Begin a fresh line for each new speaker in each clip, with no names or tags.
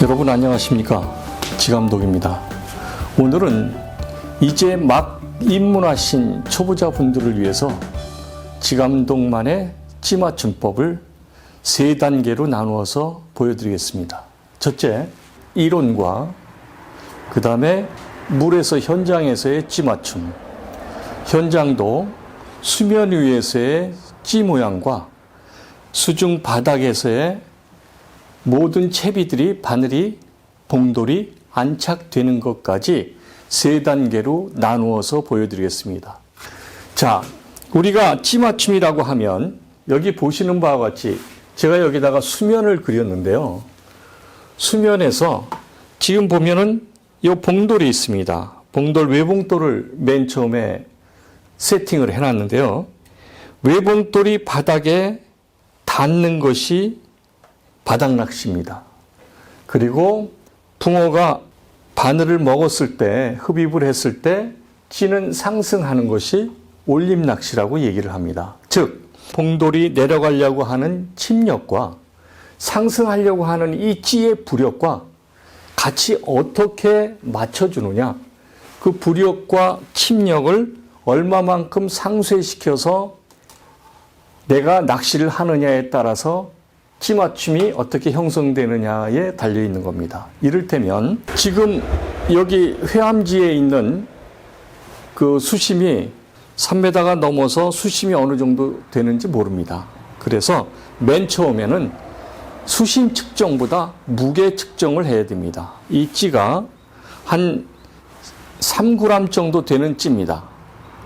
여러분 안녕하십니까? 지감독입니다. 오늘은 이제 막 입문하신 초보자분들을 위해서 지감독만의 찌맞춤법을 세 단계로 나누어서 보여드리겠습니다. 첫째, 이론과 그 다음에 물에서 현장에서의 찌맞춤, 현장도 수면 위에서의 찌 모양과 수중 바닥에서의 모든 채비들이 바늘이 봉돌이 안착되는 것까지 세 단계로 나누어서 보여드리겠습니다. 자, 우리가 찌맞춤이라고 하면 여기 보시는 바와 같이 제가 여기다가 수면을 그렸는데요. 수면에서 지금 보면은 이 봉돌이 있습니다. 봉돌 외봉돌을 맨 처음에 세팅을 해놨는데요. 외봉돌이 바닥에 닿는 것이 바닥 낚시입니다. 그리고 붕어가 바늘을 먹었을 때, 흡입을 했을 때 찌는 상승하는 것이 올림 낚시라고 얘기를 합니다. 즉, 봉돌이 내려가려고 하는 침력과 상승하려고 하는 이 찌의 부력과 같이 어떻게 맞춰주느냐, 그 부력과 침력을 얼마만큼 상쇄시켜서 내가 낚시를 하느냐에 따라서 찌맞춤이 어떻게 형성되느냐에 달려있는 겁니다. 이를테면 지금 여기 회암지에 있는 그 수심이 3m가 넘어서 수심이 어느 정도 되는지 모릅니다. 그래서 맨 처음에는 수심 측정보다 무게 측정을 해야 됩니다. 이 찌가 한 3g 정도 되는 찌입니다.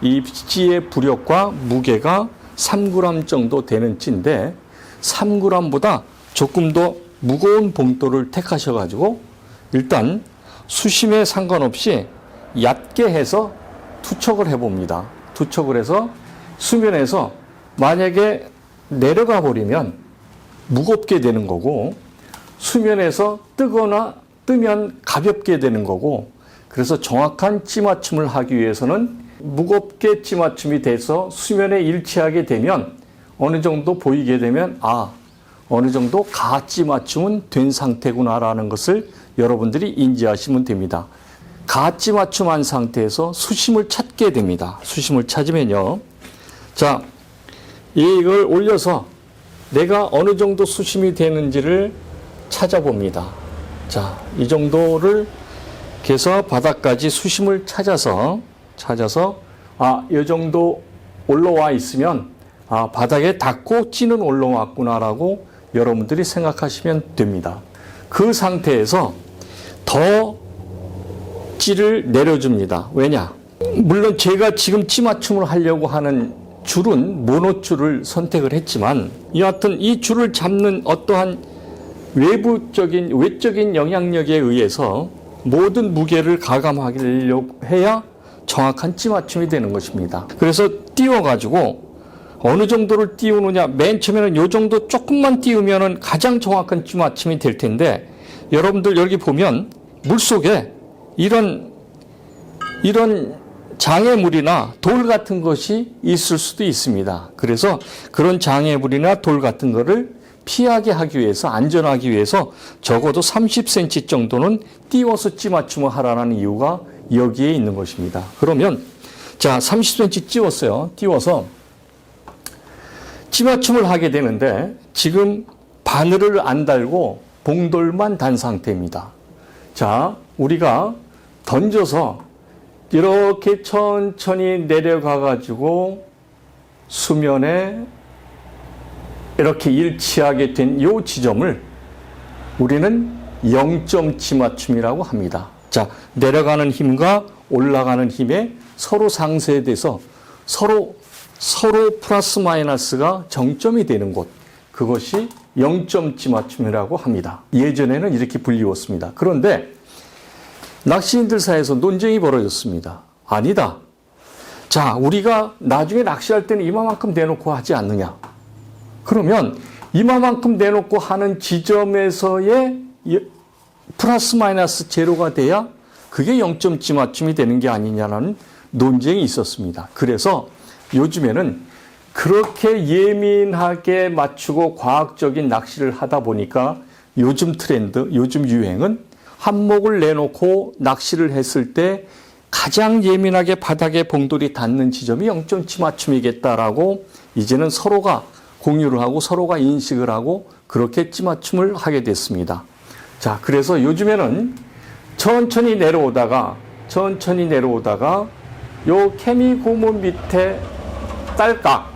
이 찌의 부력과 무게가 3g 정도 되는 찌인데 3g보다 조금 더 무거운 봉돌을 택하셔가지고 일단 수심에 상관없이 얕게 해서 투척을 해봅니다. 투척을 해서 수면에서 만약에 내려가 버리면 무겁게 되는 거고 수면에서 뜨면 가볍게 되는 거고 그래서 정확한 찌맞춤을 하기 위해서는 무겁게 찌맞춤이 돼서 수면에 일치하게 되면 어느 정도 보이게 되면 어느 정도 가찌 맞춤은 된 상태구나라는 것을 여러분들이 인지하시면 됩니다. 가찌 맞춤한 상태에서 수심을 찾게 됩니다. 수심을 찾으면요. 자, 이걸 올려서 내가 어느 정도 수심이 되는지를 찾아봅니다. 자, 이 정도를 해서 바닥까지 수심을 찾아서 이 정도 올라와 있으면 바닥에 닿고 찌는 올라왔구나라고 여러분들이 생각하시면 됩니다. 그 상태에서 더 찌를 내려줍니다. 왜냐? 물론 제가 지금 찌맞춤을 하려고 하는 줄은 모노줄을 선택을 했지만 여하튼 이 줄을 잡는 어떠한 외적인 영향력에 의해서 모든 무게를 가감하려고 해야 정확한 찌맞춤이 되는 것입니다. 그래서 띄워가지고 어느 정도를 띄우느냐, 맨 처음에는 이 정도 조금만 띄우면 가장 정확한 찌맞춤이 될 텐데 여러분들 여기 보면 물속에 이런 장애물이나 돌 같은 것이 있을 수도 있습니다. 그래서 그런 장애물이나 돌 같은 거를 피하게 하기 위해서, 안전하기 위해서 적어도 30cm 정도는 띄워서 찌맞춤을 하라는 이유가 여기에 있는 것입니다. 그러면 자, 30cm 띄워서 찌맞춤을 하게 되는데 지금 바늘을 안 달고 봉돌만 단 상태입니다. 자, 우리가 던져서 이렇게 천천히 내려가 가지고 수면에 이렇게 일치하게 된 이 지점을 우리는 0점 찌맞춤이라고 합니다. 자, 내려가는 힘과 올라가는 힘에 서로 상쇄돼서 서로 플러스 마이너스가 정점이 되는 곳, 그것이 0점 찌맞춤이라고 합니다. 예전에는 이렇게 불리웠습니다. 그런데 낚시인들 사이에서 논쟁이 벌어졌습니다. 아니다. 자, 우리가 나중에 낚시할 때는 이만큼 내놓고 하지 않느냐. 그러면 이만큼 내놓고 하는 지점에서의 플러스 마이너스 제로가 돼야 그게 0점 찌맞춤이 되는 게 아니냐라는 논쟁이 있었습니다. 그래서 요즘에는 그렇게 예민하게 맞추고 과학적인 낚시를 하다 보니까 요즘 트렌드, 요즘 유행은 한목을 내놓고 낚시를 했을 때 가장 예민하게 바닥에 봉돌이 닿는 지점이 0.치 맞춤이겠다라고 이제는 서로가 공유를 하고 서로가 인식을 하고 그렇게 찌맞춤을 하게 됐습니다. 자, 그래서 요즘에는 천천히 내려오다가 요 케미 고무 밑에 딸깍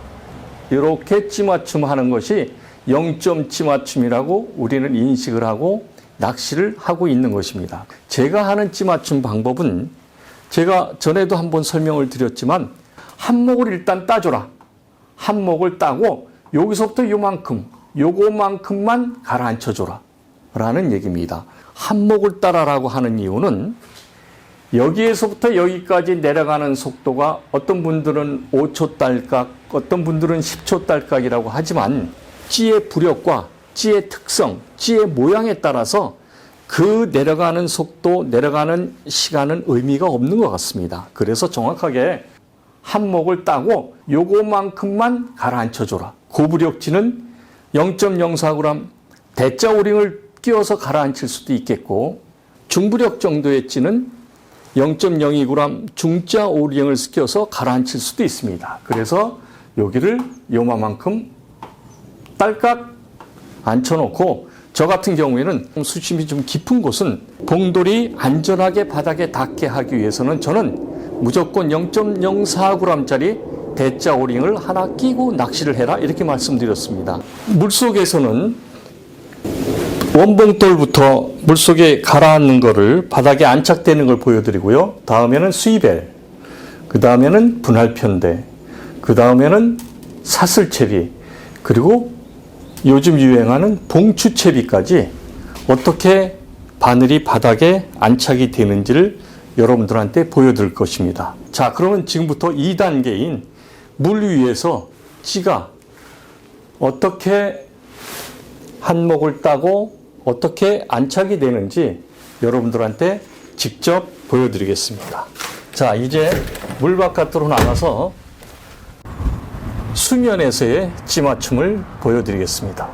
이렇게 찌맞춤 하는 것이 0점 찌맞춤이라고 우리는 인식을 하고 낚시를 하고 있는 것입니다. 제가 하는 찌맞춤 방법은 제가 전에도 한번 설명을 드렸지만 한목을 일단 따줘라. 한목을 따고 여기서부터 요거만큼만 가라앉혀줘라 라는 얘기입니다. 한목을 따라라고 하는 이유는 여기에서부터 여기까지 내려가는 속도가 어떤 분들은 5초 딸깍, 어떤 분들은 10초 딸깍이라고 하지만 찌의 부력과 찌의 특성, 찌의 모양에 따라서 그 내려가는 속도, 내려가는 시간은 의미가 없는 것 같습니다. 그래서 정확하게 한목을 따고 요거만큼만 가라앉혀줘라. 고부력찌는 0.04g 대자 오링을 끼워서 가라앉힐 수도 있겠고 중부력 정도의 찌는 0.02g 중자 오링을 끼워서 가라앉힐 수도 있습니다. 그래서 여기를 요만큼 딸깍 앉혀놓고 저 같은 경우에는 수심이 좀 깊은 곳은 봉돌이 안전하게 바닥에 닿게 하기 위해서는 저는 무조건 0.04g짜리 대자 오링을 하나 끼고 낚시를 해라 이렇게 말씀드렸습니다. 물속에서는 원봉돌부터 물속에 가라앉는 거를 바닥에 안착되는 걸 보여드리고요. 다음에는 수이벨, 그 다음에는 분할편대, 그 다음에는 사슬채비, 그리고 요즘 유행하는 봉추채비까지 어떻게 바늘이 바닥에 안착이 되는지를 여러분들한테 보여드릴 것입니다. 자, 그러면 지금부터 2단계인 물 위에서 찌가 어떻게 한목을 따고 어떻게 안착이 되는지 여러분들한테 직접 보여드리겠습니다. 자, 이제 물 바깥으로 나가서 수면에서의 찌맞춤을 보여드리겠습니다.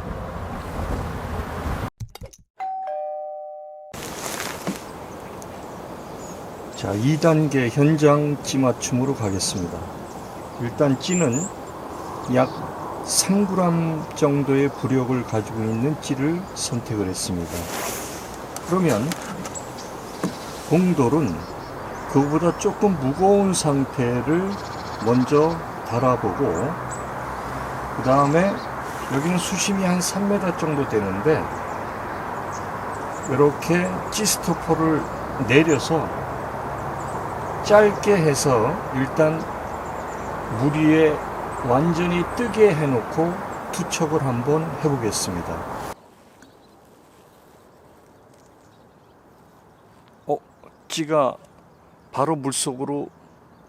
자, 2단계 현장 찌맞춤으로 가겠습니다. 일단 찌는 약 3g 정도의 부력을 가지고 있는 찌를 선택을 했습니다. 그러면 봉돌은 그보다 조금 무거운 상태를 먼저 달아보고 그 다음에 여기는 수심이 한 3m 정도 되는데 이렇게 찌스토퍼를 내려서 짧게 해서 일단 물 위에 완전히 뜨게 해놓고 투척을 한번 해보겠습니다. 찌가 바로 물속으로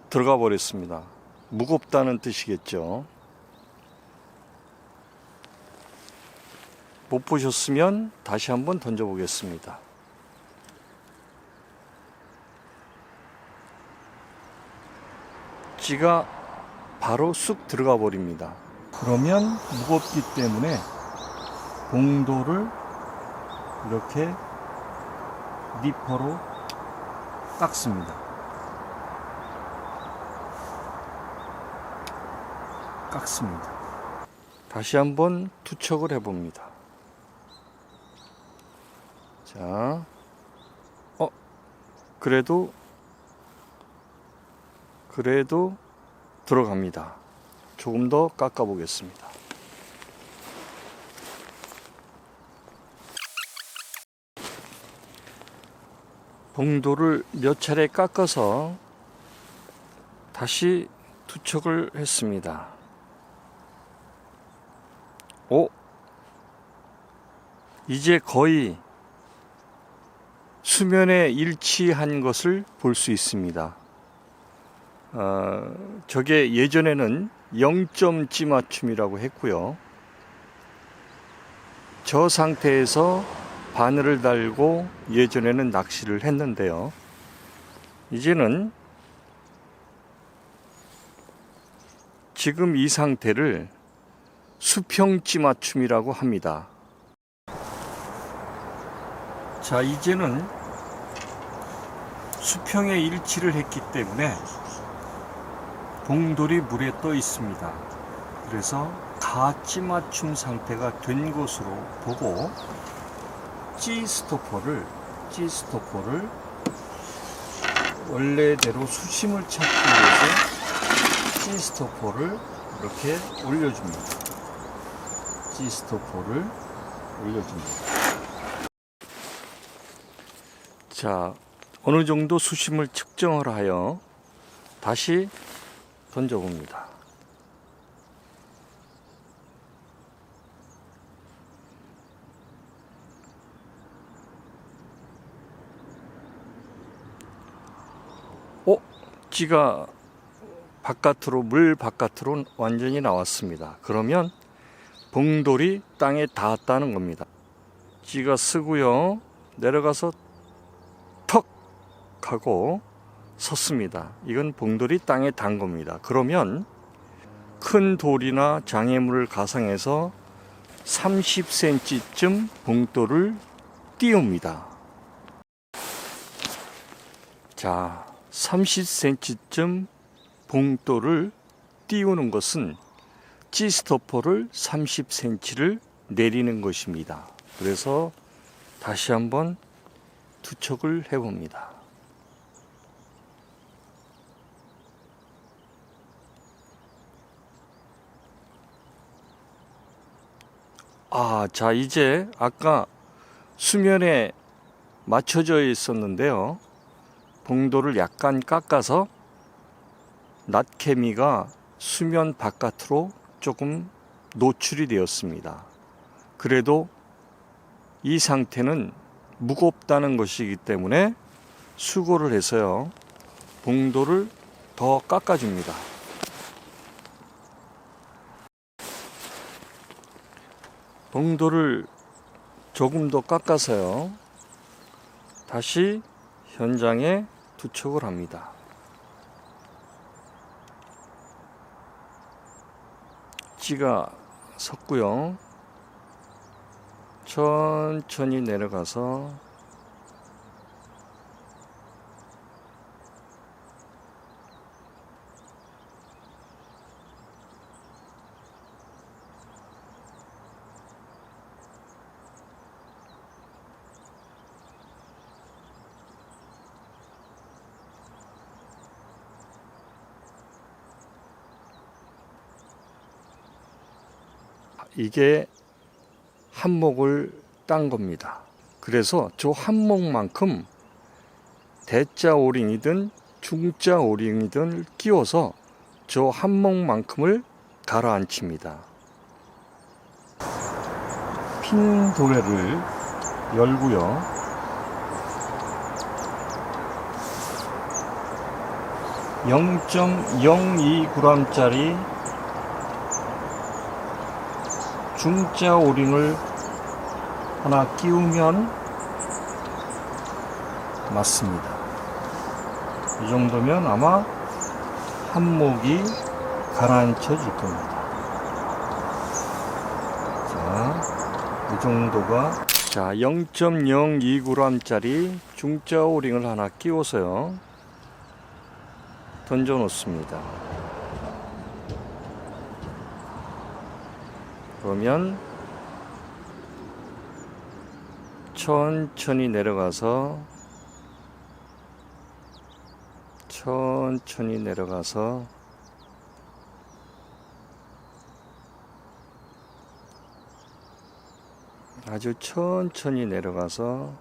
들어가 버렸습니다. 무겁다는 뜻이겠죠. 못 보셨으면 다시 한번 던져보겠습니다. 찌가 바로 쑥 들어가 버립니다. 그러면 무겁기 때문에 봉돌을 이렇게 니퍼로 깎습니다. 다시 한번 투척을 해봅니다. 자, 그래도 들어갑니다. 조금 더 깎아 보겠습니다. 봉돌을 몇 차례 깎아서 다시 투척을 했습니다. 이제 거의 수면에 일치한 것을 볼 수 있습니다. 저게 예전에는 0점 찌맞춤이라고 했고요. 저 상태에서 바늘을 달고 예전에는 낚시를 했는데요. 이제는 지금 이 상태를 수평 찌맞춤이라고 합니다. 자, 이제는 수평에 일치를 했기 때문에 봉돌이 물에 떠 있습니다. 그래서 다 찌맞춤 상태가 된 것으로 보고 G스토퍼를 원래대로 수심을 찾기 위해서 G스토퍼를 이렇게 올려줍니다. G스토퍼를 올려줍니다. 자, 어느 정도 수심을 측정을 하여 다시 던져봅니다. 찌가 바깥으로, 물 바깥으로 완전히 나왔습니다. 그러면 봉돌이 땅에 닿았다는 겁니다. 찌가 쓰고요, 내려가서 턱 하고 섰습니다. 이건 봉돌이 땅에 닿은 겁니다. 그러면 큰 돌이나 장애물을 가상해서 30cm쯤 봉돌을 띄웁니다. 자, 30cm쯤 봉돌을 띄우는 것은 G스토퍼를 30cm를 내리는 것입니다. 그래서 다시 한번 투척을 해봅니다. 자, 이제 아까 수면에 맞춰져 있었는데요. 봉돌을 약간 깎아서 낫케미가 수면 바깥으로 조금 노출이 되었습니다. 그래도 이 상태는 무겁다는 것이기 때문에 수고를 해서요, 봉돌을 더 깎아줍니다. 봉돌을 조금 더 깎아서요, 다시 현장에 투척을 합니다. 찌가 섰고요. 천천히 내려가서 이게 한목을 딴 겁니다. 그래서 저 한목만큼 대자 오링이든 중자 오링이든 끼워서 저 한목만큼을 가라앉힙니다. 핀 도래를 열고요. (0.02g짜리) 중자 오링을 하나 끼우면 맞습니다. 이 정도면 아마 한목이 가라앉혀 줄 겁니다. 자, 이 정도가, 자, 0.02g짜리 중자 오링을 하나 끼워서요, 던져 놓습니다. 그러면 천천히 내려가서 아주 천천히 내려가서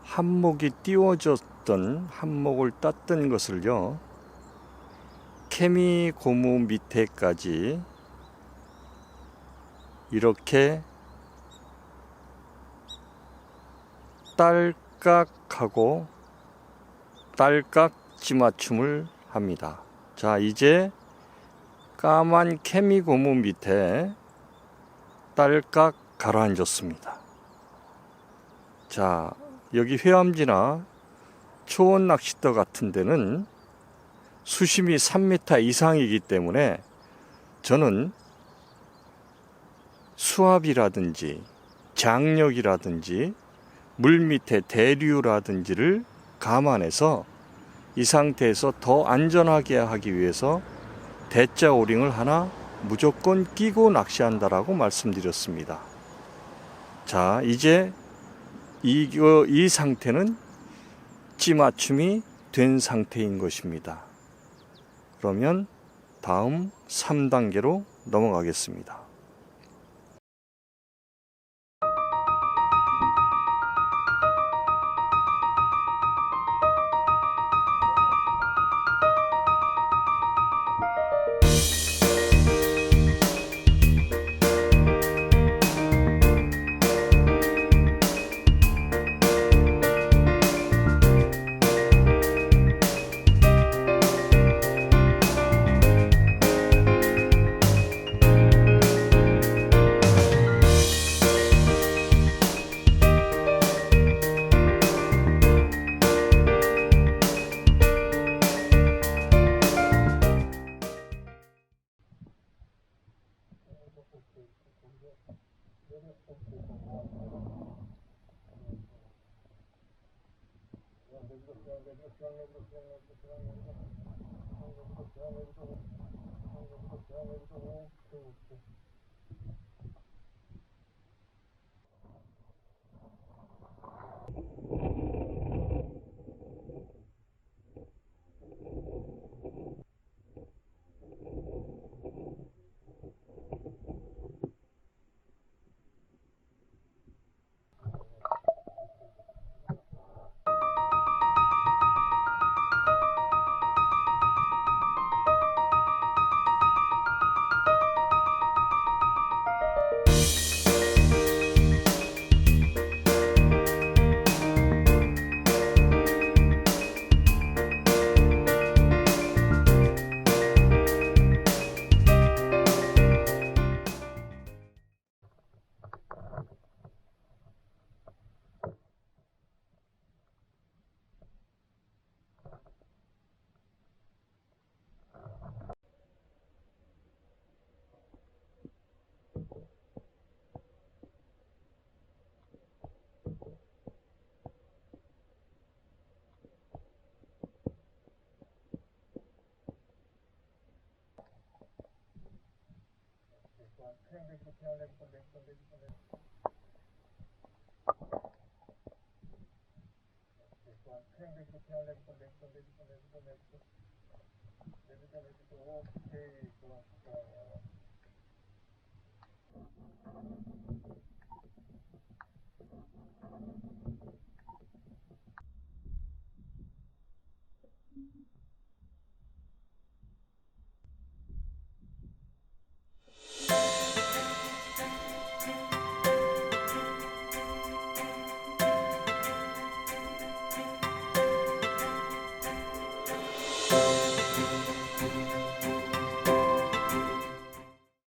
한목이 띄워졌던, 한목을 땄던 것을요, 케미 고무 밑에까지 이렇게 딸깍하고 딸깍 찌맞춤을 합니다. 자, 이제 까만 케미 고무 밑에 딸깍 가라앉았습니다. 자, 여기 회암지나 초원 낚싯터 같은 데는 수심이 3m 이상이기 때문에 저는 수압이라든지 장력이라든지 물 밑에 대류라든지를 감안해서 이 상태에서 더 안전하게 하기 위해서 대자 오링을 하나 무조건 끼고 낚시한다라고 말씀드렸습니다. 자, 이제 이 상태는 찌맞춤이 된 상태인 것입니다. 그러면 다음 3단계로 넘어가겠습니다.